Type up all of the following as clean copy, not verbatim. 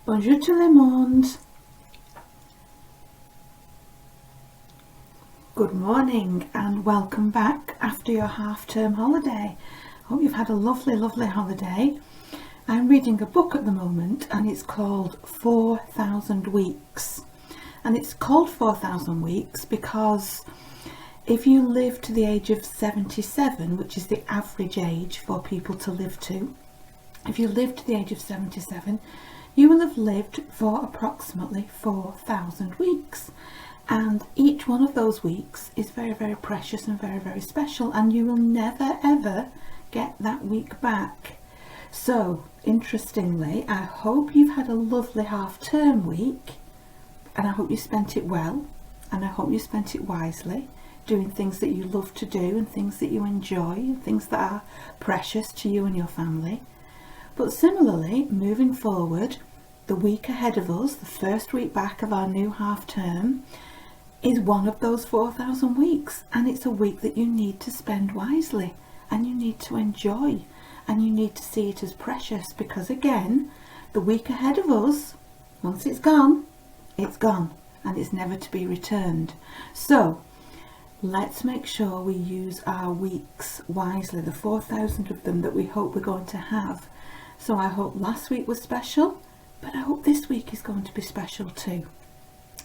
Bonjour tout le monde. Good morning and welcome back after your half-term holiday. Hope you've had a lovely holiday. I'm reading a book at the moment and it's called 4,000 Weeks. And it's called 4,000 Weeks because if you live to the age of 77, which is the average age for people to live to, if you live to the age of 77, you will have lived for approximately 4,000 weeks. And each one of those weeks is very precious and very special, and you will never ever get that week back. So interestingly, I hope you've had a lovely half-term week, and I hope you spent it well, and I hope you spent it wisely, doing things that you love to do and things that you enjoy and things that are precious to you and your family. But similarly, moving forward, the week ahead of us, the first week back of our new half term, is one of those 4,000 weeks, and it's a week that you need to spend wisely and you need to enjoy and you need to see it as precious, because again, the week ahead of us, once it's gone and it's never to be returned. So let's make sure we use our weeks wisely, the 4,000 of them that we hope we're going to have. So I hope last week was special, but I hope this week is going to be special too.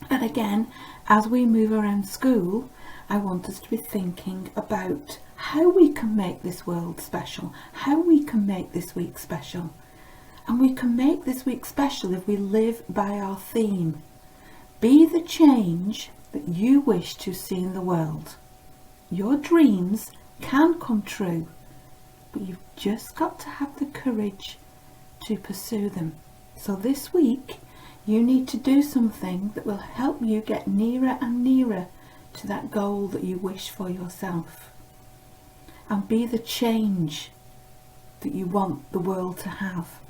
And again, as we move around school, I want us to be thinking about how we can make this world special, how we can make this week special. And we can make this week special if we live by our theme. Be the change that you wish to see in the world. Your dreams can come true, but you've just got to have the courage to pursue them. So this week you need to do something that will help you get nearer and nearer to that goal that you wish for yourself, and be the change that you want the world to have.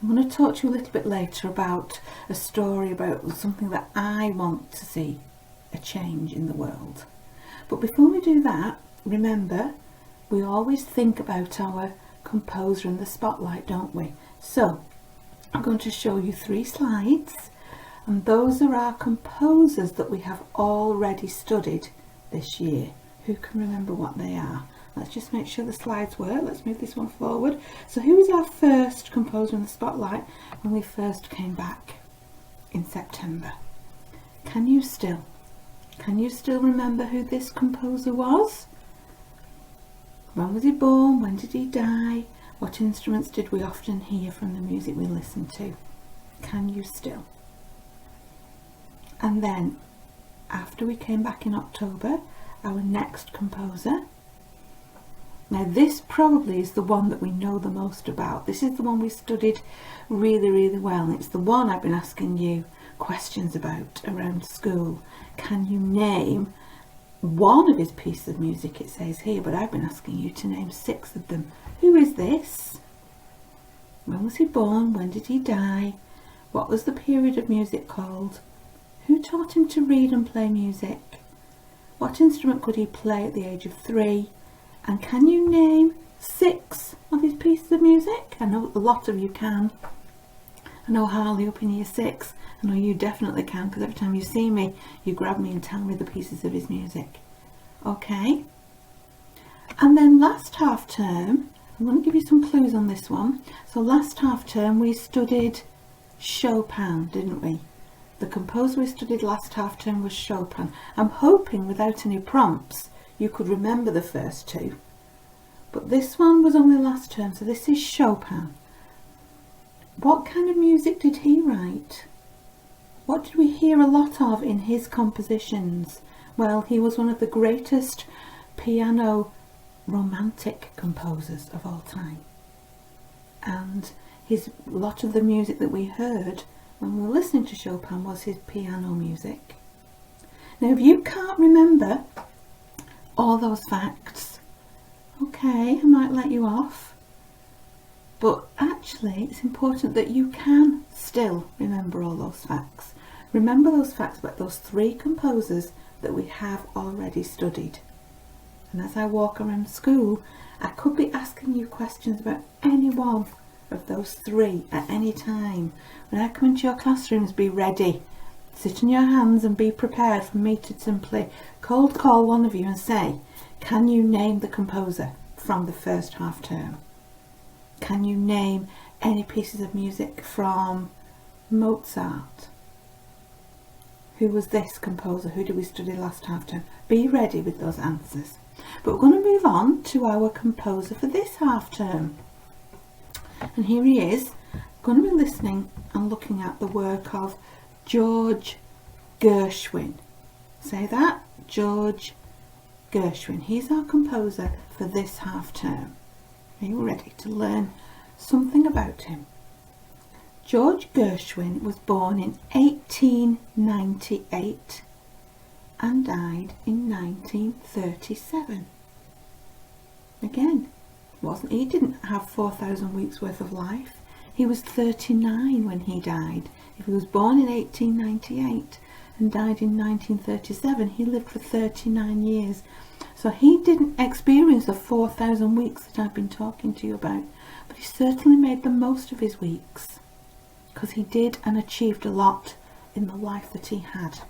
I'm going to talk to you a little bit later about a story about something that I want to see a change in the world. But before we do that, remember, we always think about our composer in the spotlight, don't we? So I'm going to show you 3 slides, and those are our composers that we have already studied this year. Who can remember what they are? Let's just make sure the slides work. Let's move this one forward. So who was our first composer in the spotlight when we first came back in September? Can you still remember who this composer was? When was he born? When did he die? What instruments did we often hear from the music we listened to? Can you still? And then, after we came back in October, our next composer. Now this probably is the one that we know the most about. This is the one we studied really well. And it's the one I've been asking you questions about around school. Can you name one of his pieces of music? It says here, but I've been asking you to name 6 of them. Who is this? When was he born? When did he die? What was the period of music called? Who taught him to read and play music? What instrument could he play at the age of 3? And can you name 6 of his pieces of music? I know a lot of you can. I know Harley up in year 6. I know you definitely can, because every time you see me, you grab me and tell me the pieces of his music. Okay. And then last half term, I'm going to give you some clues on this one. So last half term we studied Chopin, didn't we? The composer we studied last half term was Chopin. I'm hoping without any prompts you could remember the first 2. But this one was only last term, so this is Chopin. What kind of music did he write? What did we hear a lot of in his compositions? Well, he was one of the greatest piano romantic composers of all time, and a lot of the music that we heard when we were listening to Chopin was his piano music. Now if you can't remember all those facts, okay, I might let you off, but actually it's important that you can still remember all those facts. Remember those facts about those 3 composers that we have already studied. And as I walk around school, I could be asking you questions about any one of those three at any time. When I come into your classrooms, be ready. Sit on your hands and be prepared for me to simply cold call one of you and say, can you name the composer from the first half term? Can you name any pieces of music from Mozart? Who was this composer? Who did we study last half term? Be ready with those answers. But we're going to move on to our composer for this half term. And here he is. We're going to be listening and looking at the work of George Gershwin. Say that, George Gershwin. He's our composer for this half term. Are you ready to learn something about him? George Gershwin was born in 1898 and died in 1937. Again, he didn't have 4,000 weeks worth of life. He was 39 when he died. If he was born in 1898 and died in 1937, he lived for 39 years. So he didn't experience the 4,000 weeks that I've been talking to you about, but he certainly made the most of his weeks, because he did and achieved a lot in the life that he had.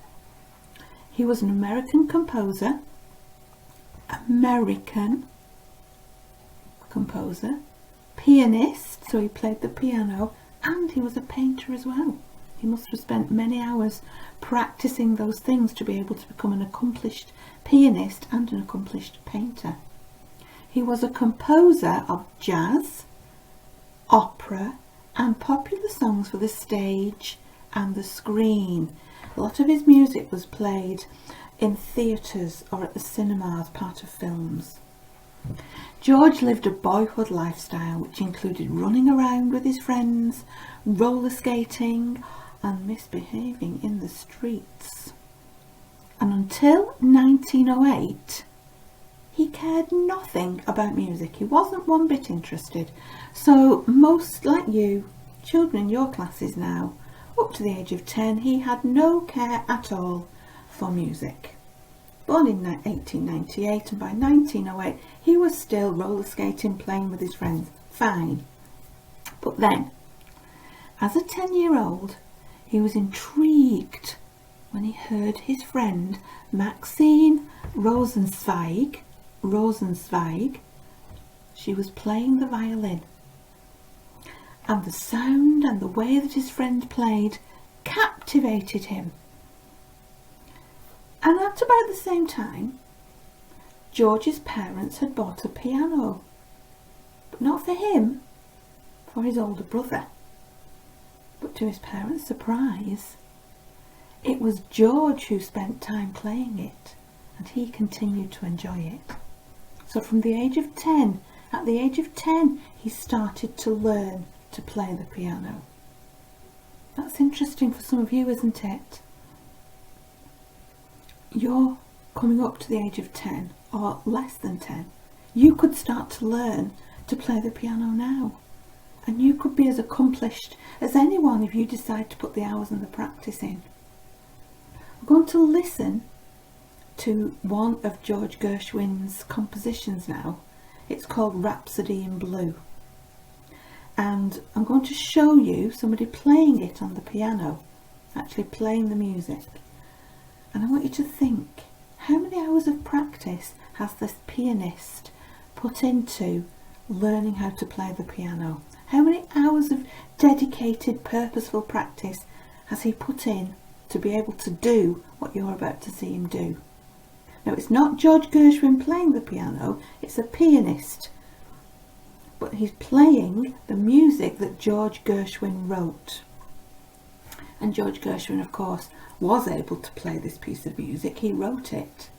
He was an American composer, pianist, so he played the piano, and he was a painter as well. He must have spent many hours practicing those things to be able to become an accomplished pianist and an accomplished painter. He was a composer of jazz, opera, and popular songs for the stage and the screen. A lot of his music was played in theatres or at the cinema as part of films. George lived a boyhood lifestyle which included running around with his friends, roller skating, and misbehaving in the streets. And until 1908, he cared nothing about music. He wasn't one bit interested. So most, like you, children in your classes now, up to the age of 10, he had no care at all for music. Born in 1898, and by 1908 he was still roller skating, playing with his friends. Fine. But then, as a 10-year-old, he was intrigued when he heard his friend Maxine Rosenzweig, she was playing the violin. And the sound and the way that his friend played captivated him. And at about the same time, George's parents had bought a piano, but not for him, for his older brother. But to his parents' surprise, it was George who spent time playing it, and he continued to enjoy it. So from the age of 10, at the age of 10, he started to learn to play the piano. That's interesting for some of you, isn't it? You're coming up to the age of 10 or less than 10. You could start to learn to play the piano now. And you could be as accomplished as anyone if you decide to put the hours and the practice in. We're going to listen to one of George Gershwin's compositions now. It's called Rhapsody in Blue. And I'm going to show you somebody playing it on the piano, actually playing the music. And I want you to think, how many hours of practice has this pianist put into learning how to play the piano? How many hours of dedicated, purposeful practice has he put in to be able to do what you're about to see him do? Now, it's not George Gershwin playing the piano, it's a pianist. But he's playing the music that George Gershwin wrote. And George Gershwin, of course, was able to play this piece of music. He wrote it.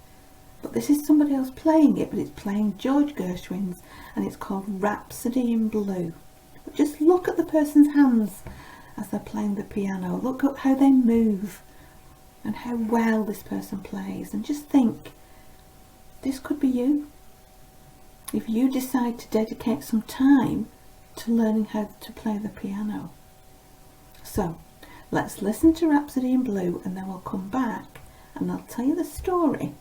But this is somebody else playing it, but it's playing George Gershwin's, and it's called Rhapsody in Blue. But just look at the person's hands as they're playing the piano. Look at how they move and how well this person plays, and just think, this could be you. If you decide to dedicate some time to learning how to play the piano. So, let's listen to Rhapsody in Blue, and then we'll come back and I'll tell you the story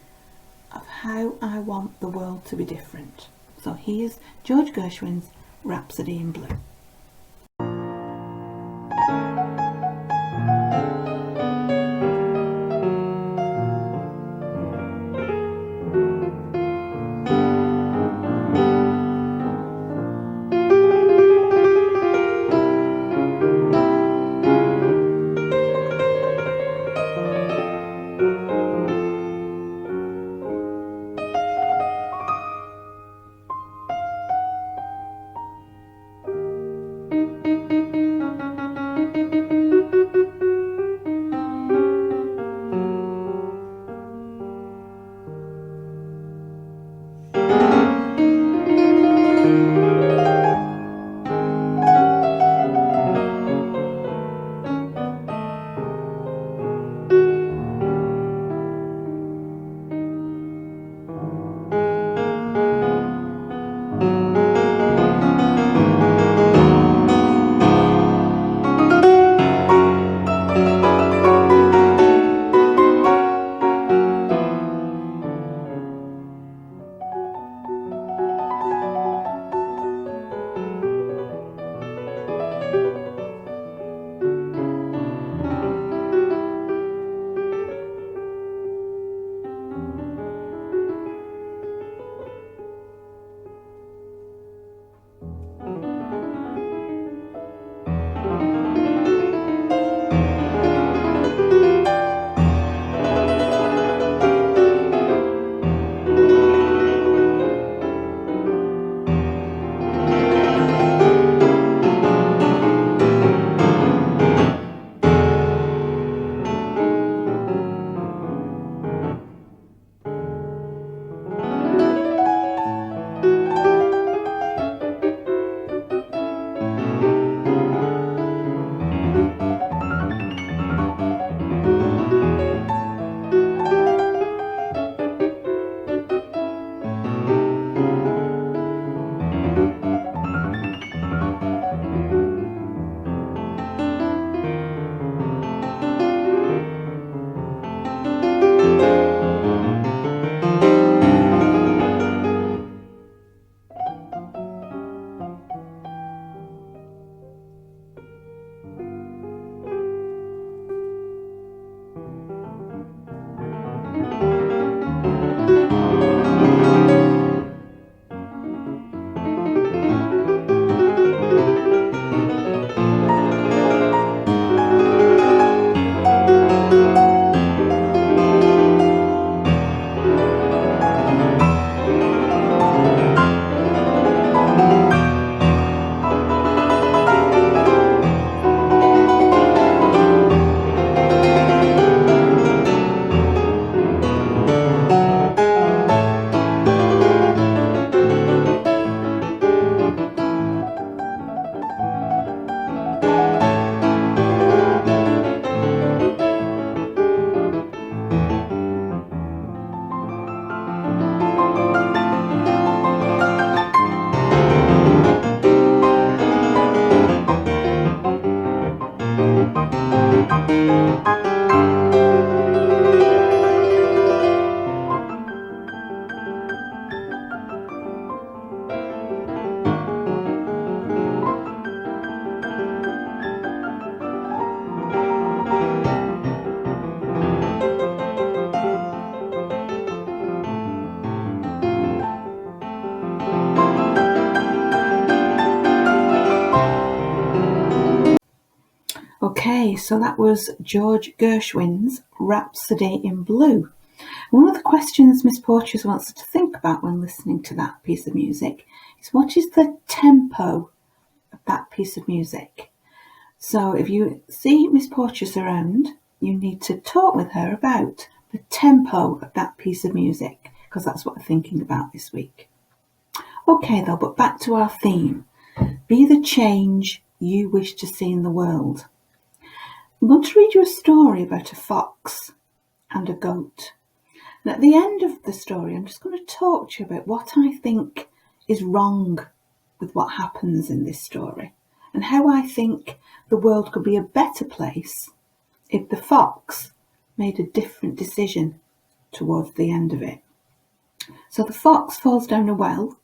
of how I want the world to be different. So here's George Gershwin's Rhapsody in Blue. Okay, so that was George Gershwin's Rhapsody in Blue. One of the questions Miss Porteous wants us to think about when listening to that piece of music is, what is the tempo of that piece of music? So if you see Miss Porteous around, you need to talk with her about the tempo of that piece of music, because that's what we're thinking about this week. Okay though, but back to our theme. Be the change you wish to see in the world. I'm going to read you a story about a fox and a goat. And at the end of the story, I'm just going to talk to you about what I think is wrong with what happens in this story, and how I think the world could be a better place if the fox made a different decision towards the end of it. So the fox falls down a well,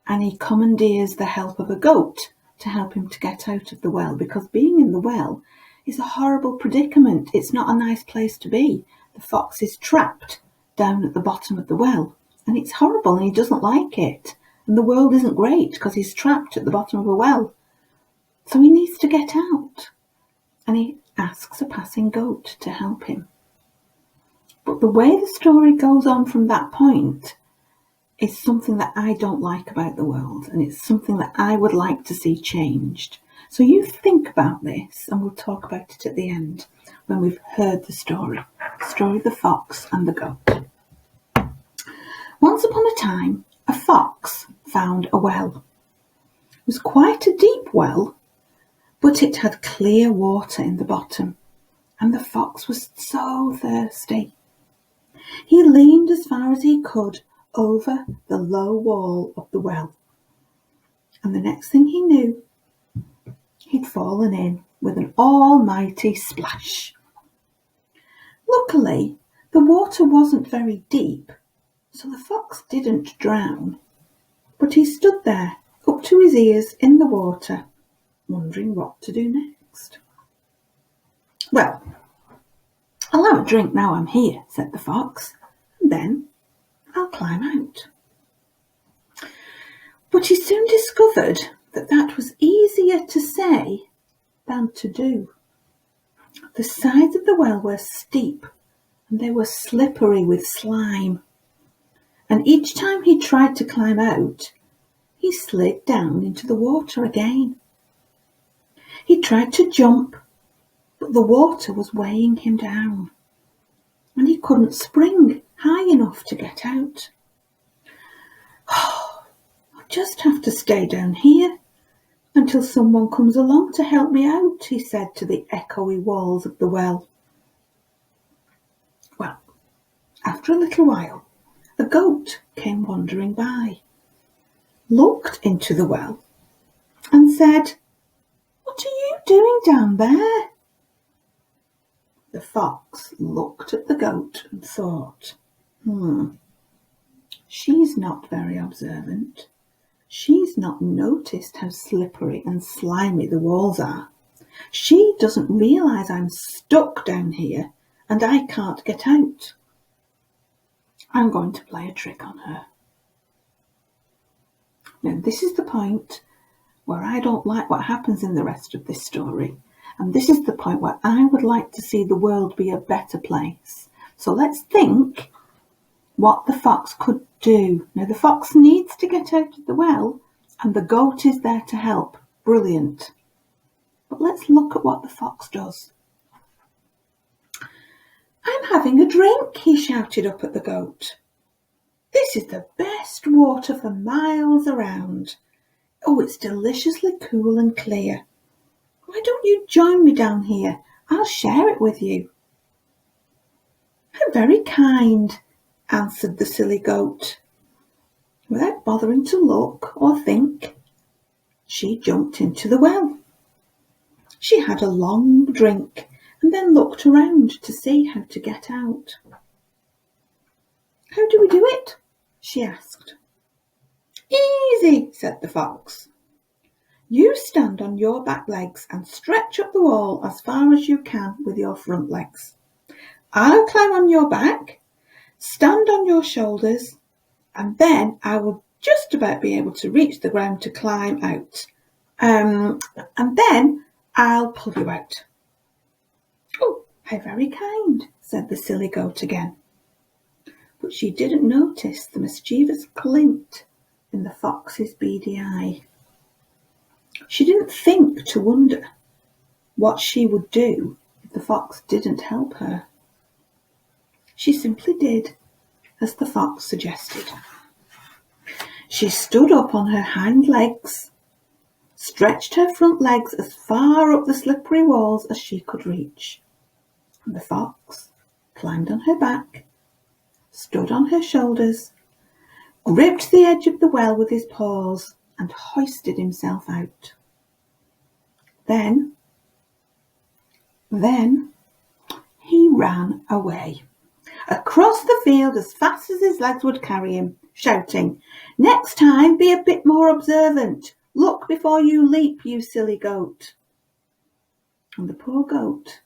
and he commandeers the help of a goat to help him to get out of the well, because being in the well is a horrible predicament. It's not a nice place to be. The fox is trapped down at the bottom of the well, and it's horrible, and he doesn't like it. And the world isn't great because he's trapped at the bottom of a well. So he needs to get out, and he asks a passing goat to help him. But the way the story goes on from that point is something that I don't like about the world, and it's something that I would like to see changed. So you think about this, and we'll talk about it at the end when we've heard the story of the fox and the goat. Once upon a time, a fox found a well. It was quite a deep well, but it had clear water in the bottom, and the fox was so thirsty. He leaned as far as he could over the low wall of the well, and the next thing he knew, he'd fallen in with an almighty splash. Luckily, the water wasn't very deep, so the fox didn't drown, but he stood there up to his ears in the water, wondering what to do next. "Well, I'll have a drink now I'm here," said the fox, "and then I'll climb out." But he soon discovered that that was easier to say than to do. The sides of the well were steep, and they were slippery with slime. And each time he tried to climb out, he slid down into the water again. He tried to jump, but the water was weighing him down, and he couldn't spring high enough to get out. "I'll just have to stay down here until someone comes along to help me out," he said to the echoey walls of the well. Well, after a little while, a goat came wandering by, looked into the well, and said, "What are you doing down there?" The fox looked at the goat and thought, she's not very observant. She's not noticed how slippery and slimy the walls are. She doesn't realise I'm stuck down here and I can't get out. I'm going to play a trick on her. Now, this is the point where I don't like what happens in the rest of this story. And this is the point where I would like to see the world be a better place. So let's think what the fox could do. Now, the fox needs to get out of the well, and the goat is there to help. Brilliant. But let's look at what the fox does. "I'm having a drink," he shouted up at the goat. "This is the best water for miles around. Oh, it's deliciously cool and clear. Why don't you join me down here? I'll share it with you." "How very kind," answered the silly goat. Without bothering to look or think, she jumped into the well. She had a long drink and then looked around to see how to get out. "How do we do it?" she asked. "Easy," said the fox. "You stand on your back legs and stretch up the wall as far as you can with your front legs. I'll climb on your back, stand on your shoulders, and then I will just about be able to reach the ground to climb out. And then I'll pull you out." "How very kind," said the silly goat again. But she didn't notice the mischievous glint in the fox's beady eye. She didn't think to wonder what she would do if the fox didn't help her. She simply did as the fox suggested. She stood up on her hind legs, stretched her front legs as far up the slippery walls as she could reach, and the fox climbed on her back, stood on her shoulders, gripped the edge of the well with his paws, and hoisted himself out. Then he ran away, across the field as fast as his legs would carry him, shouting, "Next time be a bit more observant. Look before you leap, you silly goat." And the poor goat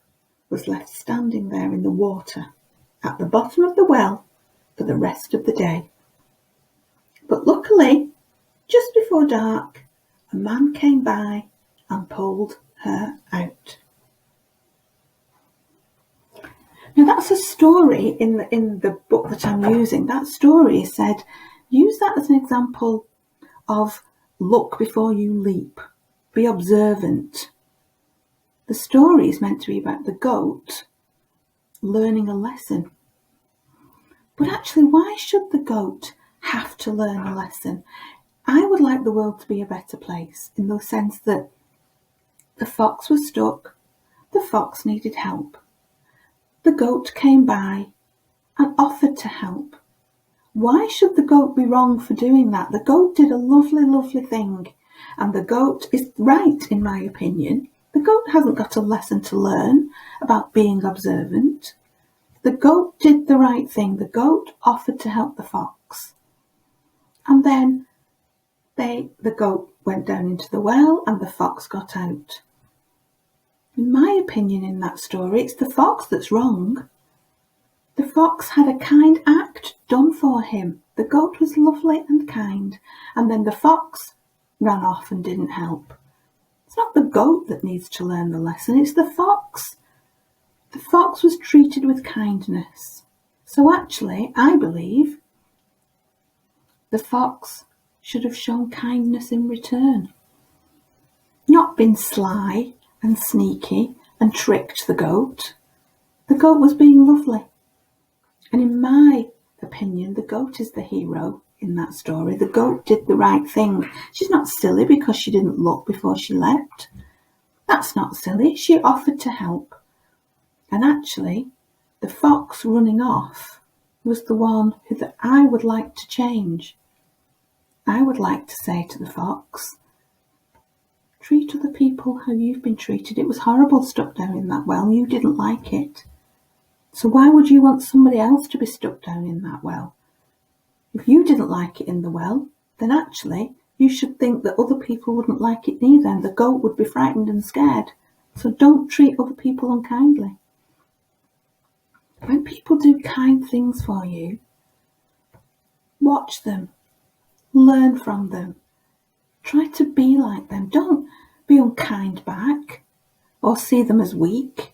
was left standing there in the water at the bottom of the well for the rest of the day. But luckily, just before dark, a man came by and pulled her out. Now that's a story in the book that I'm using. That story said, use that as an example of look before you leap. Be observant. The story is meant to be about the goat learning a lesson. But actually, why should the goat have to learn a lesson? I would like the world to be a better place in the sense that the fox was stuck, the fox needed help. The goat came by and offered to help. Why should the goat be wrong for doing that? The goat did a lovely, lovely thing, and the goat is right, in my opinion. The goat hasn't got a lesson to learn about being observant. The goat did the right thing. The goat offered to help the fox. And then the goat went down into the well and the fox got out. In my opinion, in that story, it's the fox that's wrong. The fox had a kind act done for him. The goat was lovely and kind, and then the fox ran off and didn't help. It's not the goat that needs to learn the lesson, it's the fox. The fox was treated with kindness. So actually, I believe the fox should have shown kindness in return. Not been sly and sneaky and tricked the goat. The goat was being lovely. And in my opinion, the goat is the hero in that story. The goat did the right thing. She's not silly because she didn't look before she leapt. That's not silly. She offered to help. And actually, the fox running off was the one that I would like to change. I would like to say to the fox, treat other people how you've been treated. It was horrible stuck down in that well. You didn't like it. So why would you want somebody else to be stuck down in that well? If you didn't like it in the well, then actually you should think that other people wouldn't like it neither, and the goat would be frightened and scared. So don't treat other people unkindly. When people do kind things for you, watch them, learn from them, try to be like them. Don't be unkind back or see them as weak.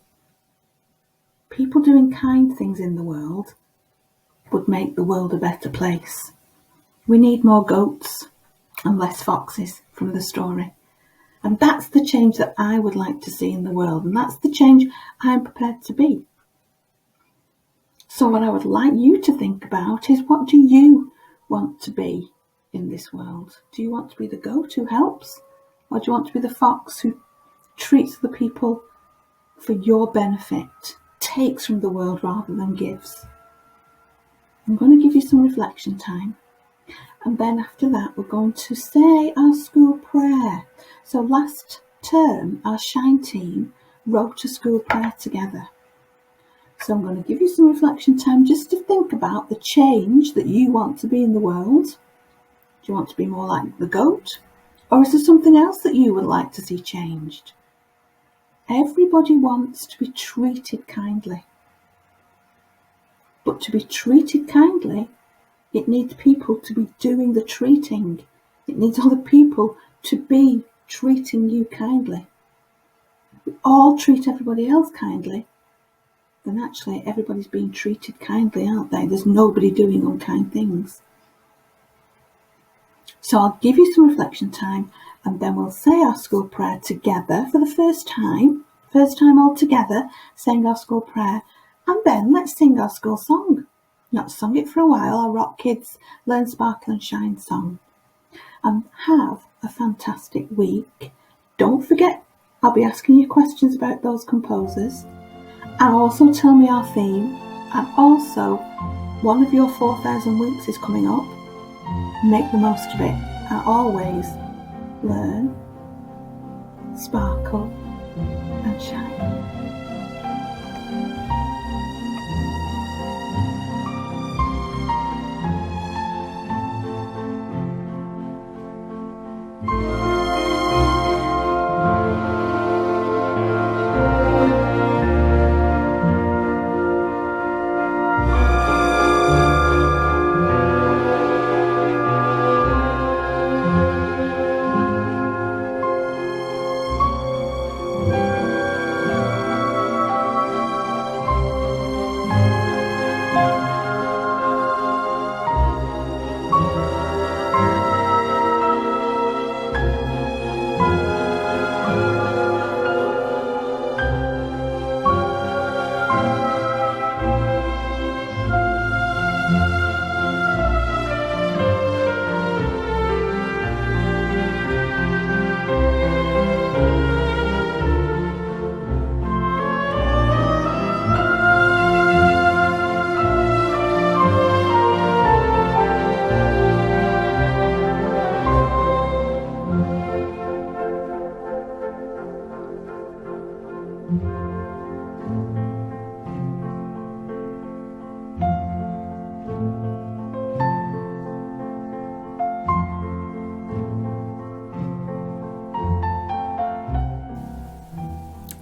People doing kind things in the world would make the world a better place. We need more goats and less foxes from the story. And that's the change that I would like to see in the world. And that's the change I'm prepared to be. So what I would like you to think about is, what do you want to be in this world? Do you want to be the goat who helps? Or do you want to be the fox who treats the people for your benefit, takes from the world rather than gives? I'm going to give you some reflection time. And then after that, we're going to say our school prayer. So last term, our Shine team wrote a school prayer together. So I'm going to give you some reflection time just to think about the change that you want to be in the world. Do you want to be more like the goat? Or is there something else that you would like to see changed? Everybody wants to be treated kindly. But to be treated kindly, it needs people to be doing the treating. It needs other people to be treating you kindly. We all treat everybody else kindly, then actually everybody's being treated kindly, aren't they? There's nobody doing unkind things. So I'll give you some reflection time, and then we'll say our school prayer together for the first time all together, saying our school prayer, and then let's sing our school song. Not sung it for a while, our Rock Kids Learn Sparkle and Shine song. And have a fantastic week. Don't forget, I'll be asking you questions about those composers, and also tell me our theme, and also one of your 4,000 weeks is coming up. Make the most of it, and always learn, sparkle and shine.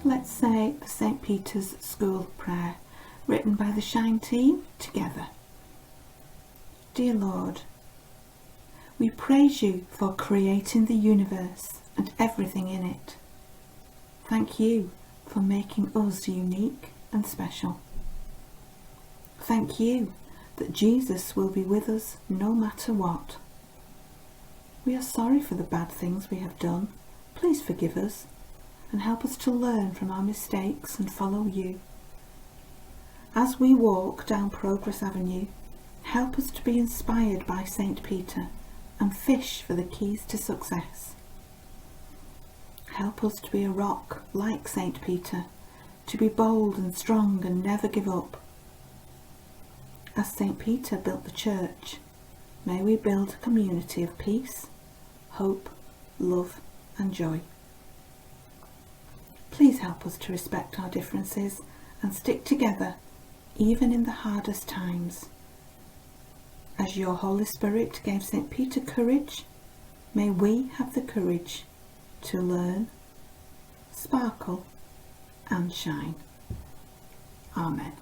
Let's say the St. Peter's School prayer, written by the Shine team together. Dear Lord, we praise you for creating the universe and everything in it. Thank you for making us unique and special. Thank you that Jesus will be with us no matter what. We are sorry for the bad things we have done. Please forgive us and help us to learn from our mistakes and follow you. As we walk down Progress Avenue, help us to be inspired by St. Peter and fish for the keys to success. Help us to be a rock like St. Peter, to be bold and strong and never give up. As St. Peter built the church, may we build a community of peace, hope, love and joy. Please help us to respect our differences and stick together even in the hardest times. As your Holy Spirit gave St. Peter courage, may we have the courage to learn, sparkle and shine. Amen.